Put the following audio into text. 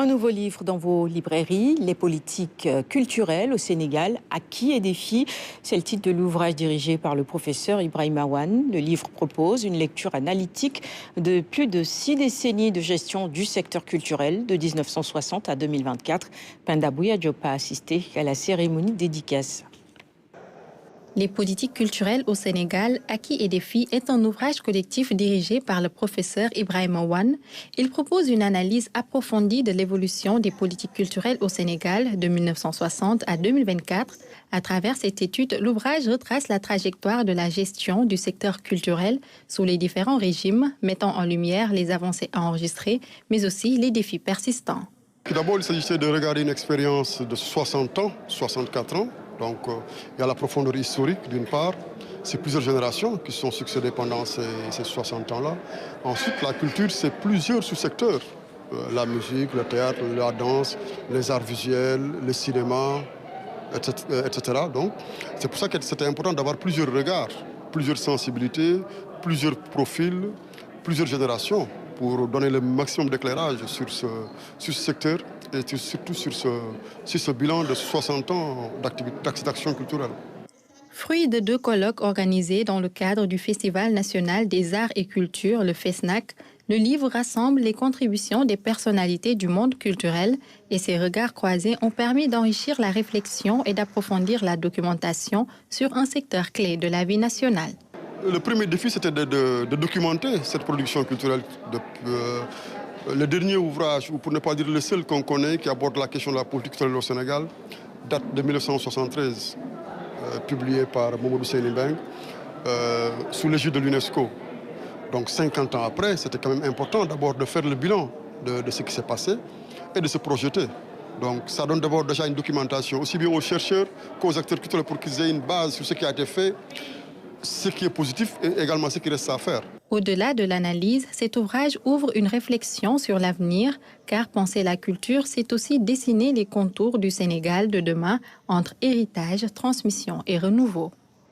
Un nouveau livre dans vos librairies, Les politiques culturelles au Sénégal, acquis et défis. C'est le titre de l'ouvrage dirigé par le professeur Ibrahima Wane. Le livre propose une lecture analytique de plus de 6 décennies de gestion du secteur culturel de 1960 à 2024. Penda Bouya Diop a assisté à la cérémonie de dédicace. Les politiques culturelles au Sénégal, acquis et défis est un ouvrage collectif dirigé par le professeur Ibrahima Wane. Il propose une analyse approfondie de l'évolution des politiques culturelles au Sénégal de 1960 à 2024. À travers cette étude, l'ouvrage retrace la trajectoire de la gestion du secteur culturel sous les différents régimes, mettant en lumière les avancées enregistrées, mais aussi les défis persistants. Tout d'abord, il s'agissait de regarder une expérience de 60 ans, 64 ans. Donc, il y a la profondeur historique, d'une part. C'est plusieurs générations qui se sont succédées pendant ces 60 ans-là. Ensuite, la culture, c'est plusieurs sous-secteurs. La musique, le théâtre, la danse, les arts visuels, le cinéma, etc. Donc, c'est pour ça que c'était important d'avoir plusieurs regards, plusieurs sensibilités, plusieurs profils, plusieurs générations, pour donner le maximum d'éclairage sur ce secteur et surtout sur ce bilan de 60 ans d'action culturelle. Fruit de 2 colloques organisés dans le cadre du Festival national des arts et cultures, le FESNAC, le livre rassemble les contributions des personnalités du monde culturel et ces regards croisés ont permis d'enrichir la réflexion et d'approfondir la documentation sur un secteur clé de la vie nationale. Le premier défi, c'était de documenter cette production culturelle. Le dernier ouvrage, ou pour ne pas dire le seul qu'on connaît, qui aborde la question de la politique culturelle au Sénégal, date de 1973, publié par Mamadou Seyni Beng, sous l'égide de l'UNESCO. Donc 50 ans après, c'était quand même important d'abord de faire le bilan de ce qui s'est passé et de se projeter. Donc ça donne d'abord déjà une documentation, aussi bien aux chercheurs qu'aux acteurs culturels, pour qu'ils aient une base sur ce qui a été fait, ce qui est positif et également ce qui reste à faire. Au-delà de l'analyse, cet ouvrage ouvre une réflexion sur l'avenir, car penser la culture, c'est aussi dessiner les contours du Sénégal de demain entre héritage, transmission et renouveau.